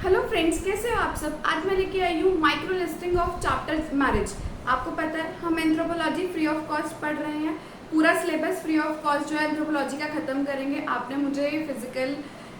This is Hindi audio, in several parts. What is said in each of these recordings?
हेलो फ्रेंड्स, कैसे हो आप सब। आज मैं लेके आई हूँ micro listing of chapter marriage. आपको पता है हम एंथ्रोपोलॉजी फ्री ऑफ कॉस्ट पढ़ रहे हैं। पूरा सिलेबस फ्री ऑफ कॉस्ट जो है एंथ्रोपोलॉजी का खत्म करेंगे। आपने मुझे फिजिकल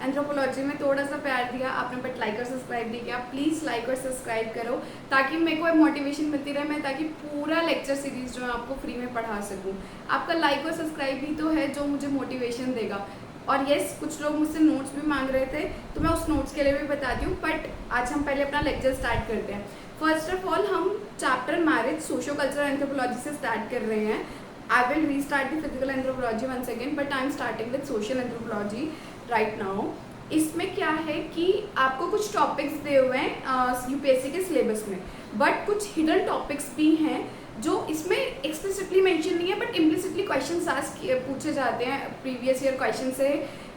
एंथ्रोपोलॉजी में थोड़ा सा प्यार दिया, आपने बट लाइक और सब्सक्राइब नहीं किया। प्लीज़ लाइक और सब्सक्राइब करो ताकि मेरे को मोटिवेशन मिलती रहे, मैं ताकि पूरा लेक्चर सीरीज जो है आपको फ्री में पढ़ा सकूँ। आपका लाइक और सब्सक्राइब ही तो है जो मुझे मोटिवेशन देगा। और यस, कुछ लोग मुझसे नोट्स भी मांग रहे थे तो मैं उस नोट्स के लिए भी बताती हूँ। बट आज हम पहले अपना लेक्चर स्टार्ट करते हैं। फर्स्ट ऑफ ऑल हम chapter marriage socio cultural anthropology से स्टार्ट कर रहे हैं। I will restart the physical anthropology once again, but I am starting with social anthropology right now. इसमें क्या है कि आपको कुछ टॉपिक्स दिए हुए हैं यूपीएससी के सिलेबस में, बट कुछ हिडन टॉपिक्स भी हैं जो इसमें एक्सप्लिसिटली मेंशन नहीं है बट इम्प्लिसिटली क्वेश्चन पूछे जाते हैं प्रीवियस ईयर क्वेश्चन से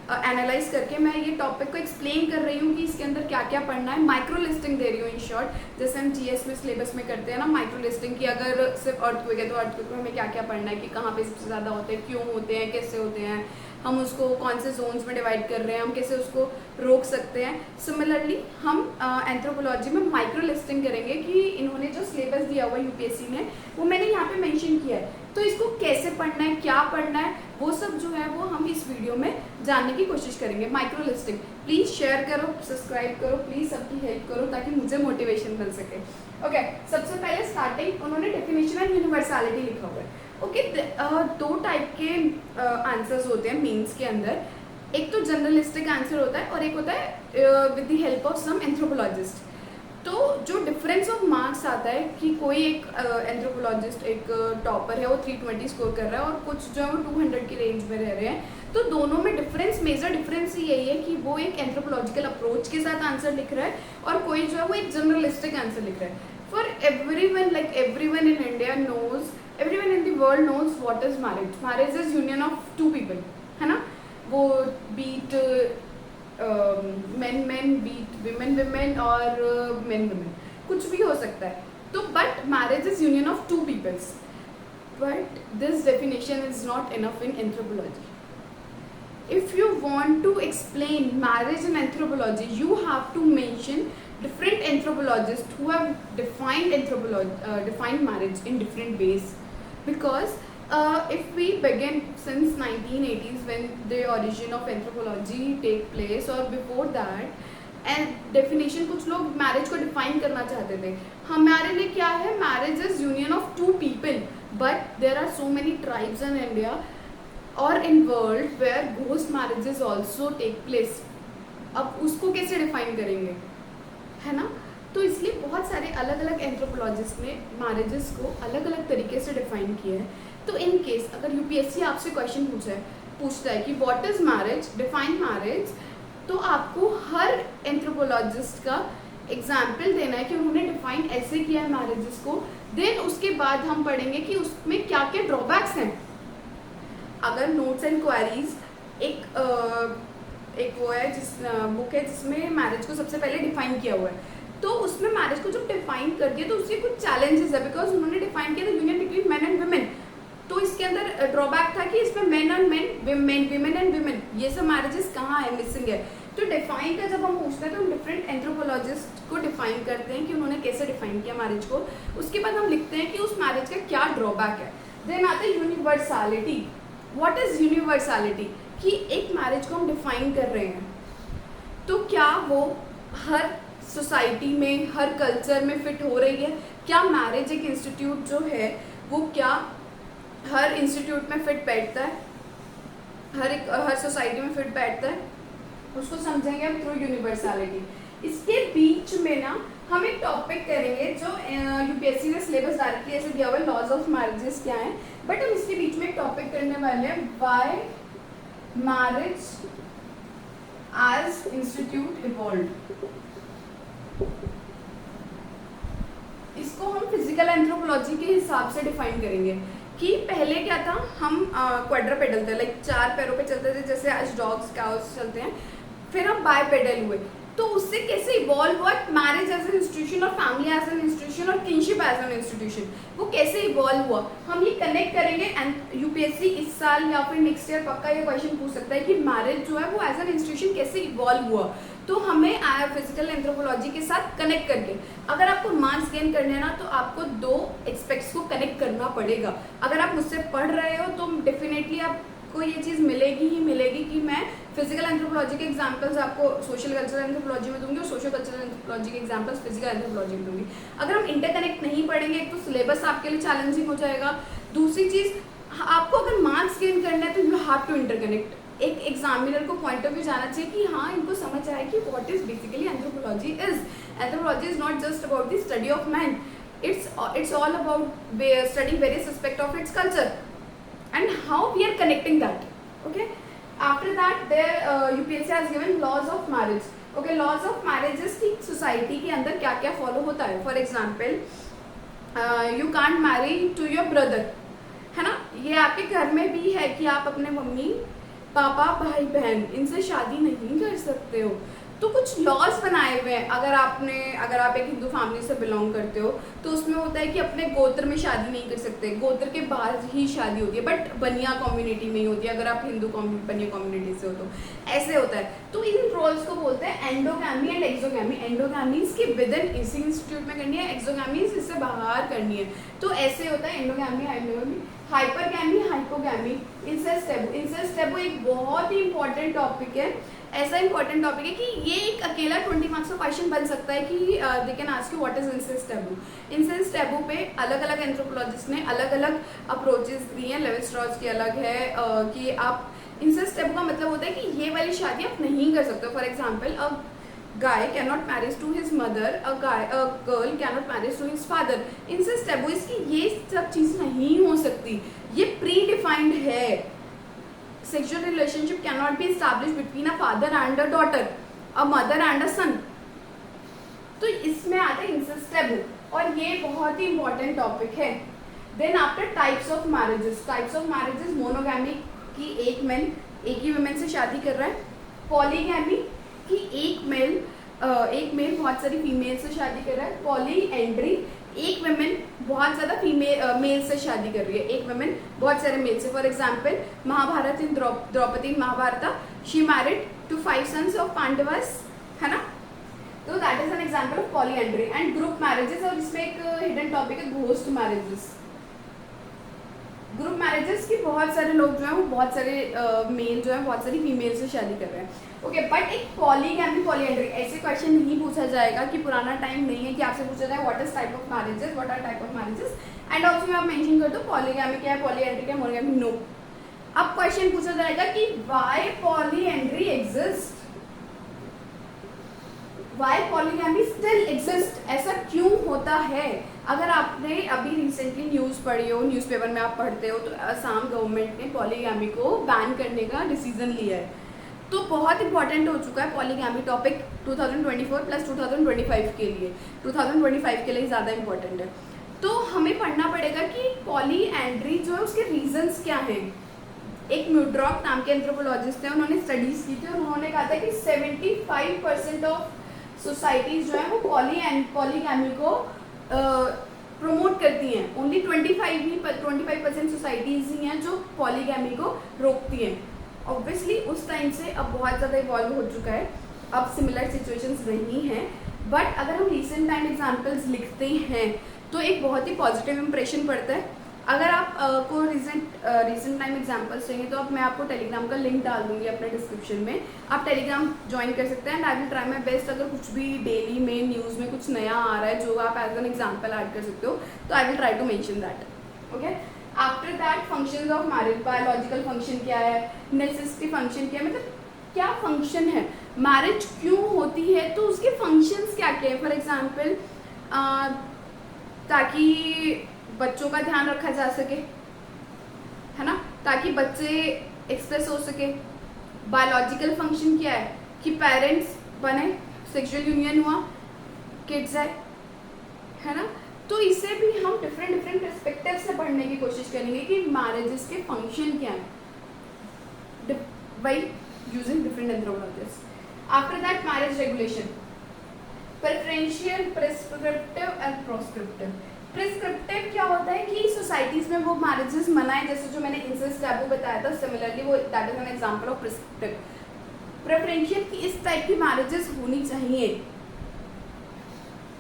एनालाइज करके। मैं ये टॉपिक को एक्सप्लेन कर रही हूँ कि इसके अंदर क्या क्या पढ़ना है। माइक्रो लिस्टिंग दे रही हूँ इन शॉर्ट, जैसे हम जीएस में सिलेबस में करते हैं ना माइक्रो लिस्टिंग की। अगर सिर्फ अर्थक्वेक है तो अर्थक्वेक में हमें क्या क्या पढ़ना है, कि कहाँ पे सबसे ज़्यादा होते हैं, क्यों होते हैं, कैसे होते हैं, हम उसको कौन से जोन्स में डिवाइड कर रहे हैं, हम कैसे उसको रोक सकते हैं। सिमिलरली हम एंथ्रोपोलॉजी में माइक्रो लिस्टिंग करेंगे कि इन्होंने जो सिलेबस दिया हुआ यूपीएससी ने वो मैंने यहाँ पे मेंशन किया है, तो इसको कैसे पढ़ना है, क्या पढ़ना है, वो सब जो है वो हम इस वीडियो में जानने की कोशिश करेंगे। माइक्रो लिस्टिंग प्लीज़ शेयर करो, सब्सक्राइब करो, प्लीज़ सबकी हेल्प करो ताकि मुझे मोटिवेशन मिल सके। ओके, सबसे पहले स्टार्टिंग उन्होंने डेफिनेशन एंड यूनिवर्सलिटी लिखा हुआ है। ओके, दो टाइप के आंसर्स होते हैं मेंस के अंदर। एक तो जनरलिस्टिक आंसर होता है और एक होता है with the help of some anthropologist. तो जो डिफरेंस ऑफ मार्क्स आता है कि कोई एक एंथ्रोपोलॉजिस्ट एक टॉपर है वो 320 स्कोर कर रहा है और कुछ जो है वो 200 की रेंज में रह रहे हैं, तो दोनों में डिफरेंस, मेजर डिफरेंस यही है कि वो एक एंथ्रोपोलॉजिकल अप्रोच के साथ आंसर लिख रहा है और कोई जो है वो एक जनरलिस्टिक आंसर लिख रहा है। For everyone, like everyone in India knows, everyone in the world knows what is marriage. Marriage is union of two people, है ना। वो beat men beat women और men, कुछ भी हो सकता है। तो but marriage is union of two peoples. But this definition is not enough in anthropology. If you want to explain marriage in anthropology, you have to mention different anthropologists who have defined marriage in different ways. Because if we begin since 1980s when the origin of anthropology take place, or before that, and definition कुछ लोग marriage को define करना चाहते थे। हमारे लिए क्या है, marriage is union of two people, but there are so many tribes in India or in world where ghost marriages also take place। अब उसको कैसे define करेंगे, है ना। तो इसलिए बहुत सारे अलग अलग एंथ्रोपोलॉजिस्ट ने मैरिजेस को अलग अलग तरीके से डिफाइन किया है। तो इन केस अगर यूपीएससी आपसे क्वेश्चन पूछता है कि what is marriage, define marriage, तो आपको हर एंथ्रोपोलॉजिस्ट का एग्जाम्पल देना है कि उन्होंने डिफाइन ऐसे किया है मैरिजेस को। देन उसके बाद हम पढ़ेंगे कि उसमें क्या क्या ड्रॉबैक्स हैं। अगर नोट्स एंड क्वेरीज एक वो है जिस बुक है जिसमें मैरिज को सबसे पहले डिफाइन किया हुआ है, तो उसमें मैरिज को जब डिफाइन कर दिया तो उसके कुछ चैलेंजेस है, बिकॉज उन्होंने डिफाइन किया था union between man and women. तो इसके अंदर ड्रॉबैक था कि इसमें man and man, women and women, ये सब मैरिजेस कहाँ है, मिसिंग है। तो डिफाइन का जब हम पूछते हैं तो हम डिफरेंट एंथ्रोपोलॉजिस्ट को डिफाइन करते हैं कि उन्होंने कैसे डिफाइन किया मैरिज को। उसके बाद हम लिखते हैं कि उस मैरिज का क्या ड्रॉबैक है। देन आता है यूनिवर्सलिटी। व्हाट इज यूनिवर्सलिटी, कि एक मैरिज को हम डिफाइन कर रहे हैं तो क्या वो हर सोसाइटी में, हर कल्चर में फिट हो रही है। क्या मैरिज एक इंस्टीट्यूट जो है वो क्या हर इंस्टीट्यूट में फिट बैठता है, हर सोसाइटी में फिट बैठता है, उसको समझेंगे हम थ्रू यूनिवर्सलिटी। इसके बीच में ना हम एक टॉपिक करेंगे जो यूपीएससी ने सिलेबस डायरेक्टली ऐसे दिया हुआ है, लॉज ऑफ मैरिजेस क्या है, बट हम इसके बीच में एक टॉपिक करने वाले हैं, why marriage as institute evolved. इसको हम फिजिकल एंथ्रोपोलॉजी के हिसाब से डिफाइन करेंगे कि पहले क्या था, हम क्वाड्रपेडल थे, लाइक 4 पैरों पे चलते थे जैसे आज डॉग्स काउस चलते हैं। फिर हम बायपेडल हुए, तो उससे कैसे इवॉल्व हुआ मैरिज एज एन इंस्टीट्यूशन और फैमिली एज एन इंस्टीट्यूशन और किनशिप एज एन इंस्टीट्यूशन, वो कैसे इवॉल्व हुआ, हम ये कनेक्ट करेंगे। एंड यूपीएससी इस साल या फिर नेक्स्ट ईयर पक्का ये क्वेश्चन पूछ सकता है कि मैरिज जो है वो एज एन इंस्टीट्यूशन कैसे इवॉल्व हुआ। तो हमें फिजिकल एंथ्रोपोलॉजी के साथ कनेक्ट करके, अगर आपको मार्क्स गेन करने हैं ना तो आपको दो एस्पेक्ट्स को कनेक्ट करना पड़ेगा। अगर आप मुझसे पढ़ रहे हो तो डेफिनेटली आपको ये चीज़ मिलेगी ही मिलेगी कि मैं फिजिकल एंथ्रोपोलॉजी के एग्जांपल्स आपको सोशल कल्चरल एंथ्रोपोलॉजी में दूंगी और सोशल कल्चरल एंथ्रोपोलॉजी के एग्जांपल्स फिजिकल एंथ्रोपोलॉजी में दूंगी। अगर हम इंटरकनेक्ट नहीं पढ़ेंगे तो सिलेबस आपके लिए चैलेंजिंग हो जाएगा। दूसरी चीज़, आपको अगर मार्क्स गेन करना है तो यू हैव टू इंटरकनेक्ट। एक एग्जामिनर को पॉइंट ऑफ व्यू जाना चाहिए कि हाँ इनको समझ आए कि what is basically anthropology is. Anthropology is not just about the study of man, it's all about studying various aspect of its culture and how we are connecting that. Okay, after that there UPSC has given laws of marriage. Okay, laws of marriage is कि society के अंदर क्या क्या follow होता है। For example, you can't marry to your brother, है ना, ये आपके घर में भी है कि आप अपने मम्मी पापा भाई बहन इनसे शादी नहीं कर सकते हो। तो कुछ लॉज बनाए हुए हैं। अगर आप एक हिंदू फैमिली से बिलोंग करते हो तो उसमें होता है कि अपने गोत्र में शादी नहीं कर सकते, गोत्र के बाहर ही शादी होती है, बट बनिया कम्युनिटी में ही होती है अगर आप हिंदू बनिया कम्युनिटी से हो तो ऐसे होता है। तो इन रोल्स को बोलते हैं एंडोगैमी एंड एक्सोगैमी। एंडोगैमी इसके विद इन इसी इंस्टीट्यूट में करनी है, एक्सोगैमी इससे बाहर करनी है। तो ऐसे होता है endogamy, hypogamy, hypergamy, hypogamy, incest taboo. Incest taboo एक बहुत ही इंपॉर्टेंट टॉपिक है। ऐसा इंपॉर्टेंट टॉपिक है कि ये एक अकेला 20 मार्क्स का क्वेश्चन बन सकता है कि they can ask you what is incest taboo. Incest taboo पे अलग अलग एंथ्रोपोलॉजिस्ट ने अलग अलग अप्रोचेस दिए हैं। लेवी स्ट्रॉस की अलग है कि आप इंसेस्ट टैबू का मतलब होता है कि ये वाली शादी आप नहीं कर सकते हो। For example, a guy cannot marry to his mother, a girl cannot marry to his father. Incest taboo इसकी ये सब चीज नहीं हो सकती, ये प्री डिफाइंड है। Sexual relationship cannot be established between a father and a daughter, a mother and a son. तो इसमें आता है incest taboo और ये बहुत ही important topic है। Then after types of marriages, types of marriages monogamy की एक मैन एक ही women से शादी कर रहा है, polygamy की एक मेल बहुत सारी फीमेल से शादी कर रहा है, पॉलीएंड्री एक वुमेन बहुत ज़्यादा मेल से शादी कर रही है, एक वुमेन बहुत सारे मेल से। For example, Mahabharat in Draupadi Mahabharata, she married to 5 sons of Pandavas, है ना। तो that is an example of polyandry and group marriages. और इसमें एक हिडन टॉपिक है घोस्ट मैरिजेस। ग्रुप मैरिजेस की बहुत सारे लोग जो हैं वो बहुत सारे मेल जो है बहुत सारी फीमेल से शादी कर रहे हैं। ओके, बट एक पॉलीगैमी पॉलीएंड्री ऐसे क्वेश्चन नहीं पूछा जाएगा कि पुराना टाइम नहीं है कि आपसे पूछा जाए what is type of marriages, what are type of marriages and also आप मेंशन कर दो पॉलीगैमी क्या है, पॉलीएंड्री क्या है, मोनोगैमी नो। अब क्वेश्चन पूछा जाएगा कि why polyandry exist, why polygamy still exist, ऐसा क्यों होता है। अगर आपने अभी रिसेंटली न्यूज़ पढ़ी हो, न्यूज़पेपर में आप पढ़ते हो, तो असम गवर्नमेंट ने पॉलीगैमी को बैन करने का डिसीजन लिया है। तो बहुत इंपॉर्टेंट हो चुका है पॉलीगैमी टॉपिक 2024 प्लस 2025 के लिए, 2025 के लिए ज़्यादा इंपॉर्टेंट है। तो हमें पढ़ना पड़ेगा कि पॉलीएंड्री जो है उसके रीजंस क्या हैं। एक म्यूड्रॉक नाम के एंथ्रोपोलॉजिस्ट हैं, उन्होंने स्टडीज की थी और उन्होंने कहा था कि 75% ऑफ सोसाइटीज जो है वो पॉलीगैमी को प्रमोट करती हैं, ओनली 25% सोसाइटीज ही हैं जो पॉलीगैमी को रोकती हैं। ऑब्वियसली उस टाइम से अब बहुत ज़्यादा इवॉल्व हो चुका है, अब सिमिलर सिचुएशंस नहीं हैं, बट अगर हम रिसेंट टाइम एग्जांपल्स लिखते हैं तो एक बहुत ही पॉजिटिव इंप्रेशन पड़ता है। अगर आप को रिसेंट टाइम एग्जांपल्स चाहिए तो अब मैं आपको टेलीग्राम का लिंक डाल दूंगी अपने डिस्क्रिप्शन में, आप टेलीग्राम ज्वाइन कर सकते हैं and I will try my best. अगर कुछ भी डेली में न्यूज़ में कुछ नया आ रहा है जो आप एज एन एग्जाम्पल ऐड कर सकते हो तो I will try to mention that. Okay, after that functions of marriage, biological function क्या है, नेसेसिटी फंक्शन क्या है, मतलब क्या फंक्शन है, मैरिज क्यों होती है, तो उसके फंक्शंस क्या क्या है। फॉर एग्जाम्पल, ताकि बच्चों का ध्यान रखा जा सके, है ना, ताकि बच्चे एक्सप्रेस हो सके। बायोलॉजिकल फंक्शन क्या है कि पेरेंट्स बने, सेक्सुअल यूनियन हुआ, किड्स है ना। तो इसे भी हम डिफरेंट पर्सपेक्टिव से पढ़ने की कोशिश करेंगे कि मैरिजेस के फंक्शन क्या है by using different anthropologist. After that marriage regulation, preferential, prescriptive and proscriptive. Prescriptive क्या होता है कि सोसाइटीज में वो मैरिजेस मनाए, जैसे जो मैंने इंसेस्ट टैबू बताया था, सिमिलरली वो that is an example of prescriptive. Preferential की इस टाइप की मैरिजेस होनी चाहिए।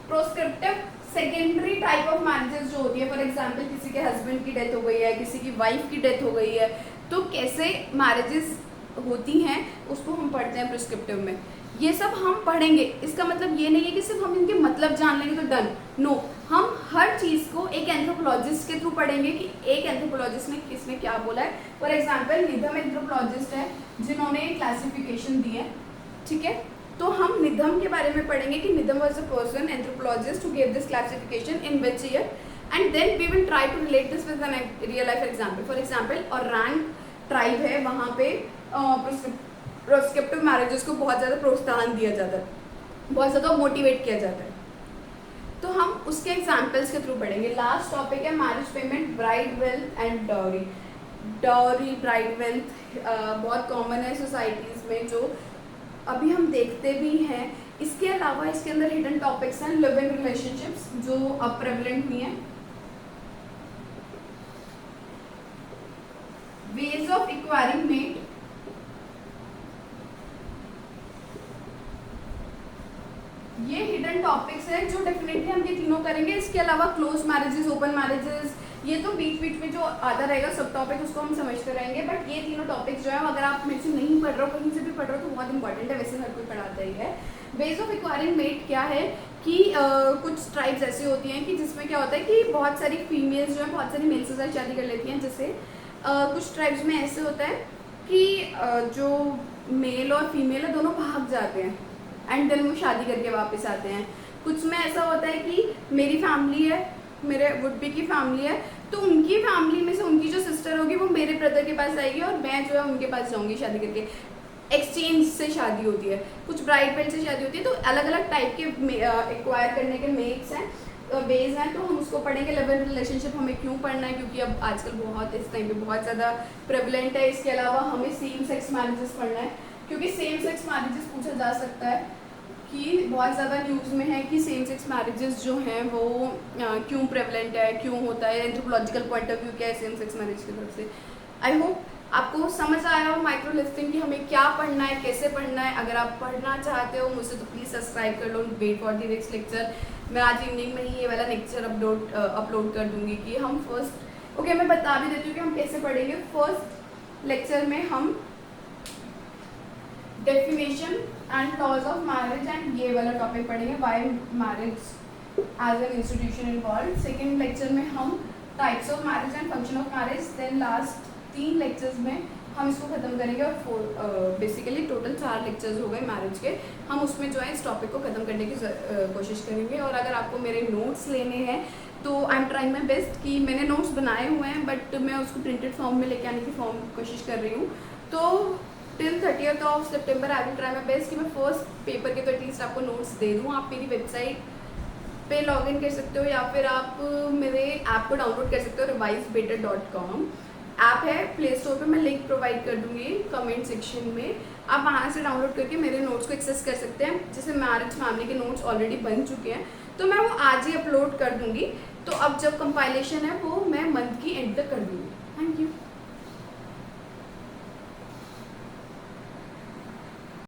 प्रोस्क्रिप्टिव सेकेंडरी टाइप ऑफ मैरिजेस जो होती है, फॉर एग्जांपल किसी के हस्बैंड की डेथ हो गई है, किसी की वाइफ की डेथ हो गई है, तो कैसे मैरिजेस होती हैं उसको हम पढ़ते हैं प्रिस्क्रिप्टिव में। ये सब हम पढ़ेंगे, इसका मतलब ये नहीं है कि सिर्फ हम इनके मतलब जान लेंगे तो डन, नो, हम हर चीज़ को एक एंथ्रोपोलॉजिस्ट के थ्रू पढ़ेंगे कि एक एंथ्रोपोलॉजिस्ट ने किसने क्या बोला है। फॉर एग्जांपल निधम एंथ्रोपोलॉजिस्ट है जिन्होंने क्लासिफिकेशन दी है, ठीक है, तो हम निधम के बारे में पढ़ेंगे कि Needham was a person anthropologist who gave this classification in which year, and then we will try to relate this with an real life example. For example Oraon tribe है, वहाँ पे प्रोस्क्रिप्टिव मैरिजेस को बहुत ज़्यादा प्रोत्साहन दिया जाता है, बहुत ज़्यादा मोटिवेट किया जाता है, तो हम उसके एग्जाम्पल्स के थ्रू पढ़ेंगे। लास्ट टॉपिक है marriage payment, bride wealth and dowry. Dowry, bride wealth बहुत कॉमन है सोसाइटीज़ में, जो अभी हम देखते भी हैं। इसके अलावा इसके अंदर हिडन टॉपिक्स हैं, लिव इन रिलेशनशिप्स जो अब प्रेवलेंट हुई हैं, वेज ऑफ एक्वायरिंग मेट, ये हिडन टॉपिक्स है जो डेफिनेटली हम ये तीनों करेंगे। इसके अलावा क्लोज मैरिजेस, ओपन मैरिजेस, ये तो बीच बीच में जो आता रहेगा सब टॉपिक उसको हम समझते रहेंगे, बट ये तीनों टॉपिक्स जो है अगर आप मेरे से नहीं पढ़ रहे हो, कहीं से भी पढ़ रहे हो, तो बहुत इंपॉर्टेंट है, वैसे हर कोई पढ़ाता ही है। वेज ऑफ एक्वायरिंग मेट क्या है कि कुछ ट्राइब्स ऐसी होती हैं कि जिसमें क्या होता है कि बहुत सारी फीमेल्स जो है बहुत सारी मेल्स के साथ शादी कर लेती हैं। जैसे कुछ ट्राइब्स में ऐसे होता है कि जो मेल और फीमेल है दोनों भाग जाते हैं एंड देन वो शादी करके वापस आते हैं। कुछ में ऐसा होता है कि मेरी फैमिली है, मेरे वुड बी की फैमिली है, तो उनकी फैमिली में से उनकी जो सिस्टर होगी वो मेरे ब्रदर के पास आएगी और मैं जो है उनके पास जाऊंगी शादी करके। एक्सचेंज से शादी होती है, कुछ ब्राइड पेल से शादी होती है। तो अलग अलग टाइप के एक्वायर करने के मेक्स हैं, वेज हैं, तो हम उसको पढ़ेंगे। लिव इन रिलेशनशिप हमें क्यों पढ़ना है, क्योंकि अब आजकल बहुत इस टाइम पे बहुत ज़्यादा प्रेवलेंट है। इसके अलावा हमें सेम सेक्स मैरिजेस पढ़ना है, क्योंकि सेम सेक्स मैरिजेस पूछा जा सकता है कि बहुत ज़्यादा न्यूज़ में है कि सेम सेक्स मैरिजेस जो हैं वो क्यों प्रेवलेंट है, क्यों होता है, एंथ्रोपोलॉजिकल पॉइंट ऑफ व्यू क्या है सेम सेक्स मैरिज की तरफ से। आई होप आपको समझ आया हो माइक्रो लिस्टिंग की हमें क्या पढ़ना है, कैसे पढ़ना है। अगर आप पढ़ना चाहते हो मुझसे तो प्लीज़ सब्सक्राइब कर लो, wait for the next lecture. मैं आज इवनिंग में ही ये वाला लेक्चर अपलोड कर दूंगी कि हम फर्स्ट मैं बता भी देती हूँ कि हम कैसे पढ़ेंगे। फर्स्ट लेक्चर में हम definition and laws of marriage and ये वाला टॉपिक पढ़ेंगे, why marriage as an institution involve. Second lecture में हम types of marriage and function of marriage. Then last 3 lectures में हम इसको ख़त्म करेंगे और बेसिकली टोटल 4 लेक्चर्स हो गए मैरिज के। हम उसमें जो है इस टॉपिक को ख़त्म करने की कोशिश करेंगे। और अगर आपको मेरे नोट्स लेने हैं तो I am trying my best कि मैंने नोट्स बनाए हुए हैं बट मैं उसको प्रिंटेड फॉर्म में लेके आने की कोशिश कर रही हूँ। तो till 30th of September I will try my best कि मैं फर्स्ट पेपर के तो एटलीस्ट आपको नोट्स दे दूँ। आप मेरी वेबसाइट पे लॉगिन कर सकते हो या फिर आप मेरे ऐप को डाउनलोड कर सकते हो, revisebetter.com ऐप है, प्ले स्टोर पे मैं लिंक प्रोवाइड कर दूँगी कमेंट सेक्शन में। आप वहाँ से डाउनलोड करके मेरे नोट्स को एक्सेस कर सकते हैं। जैसे मैरिज फैमिली के नोट्स ऑलरेडी बन चुके हैं तो मैं वो आज ही अपलोड कर दूँगी। तो अब जब कंपाइलेशन है वो मैं मंथ की एंड तक कर दूँगी। Thank you.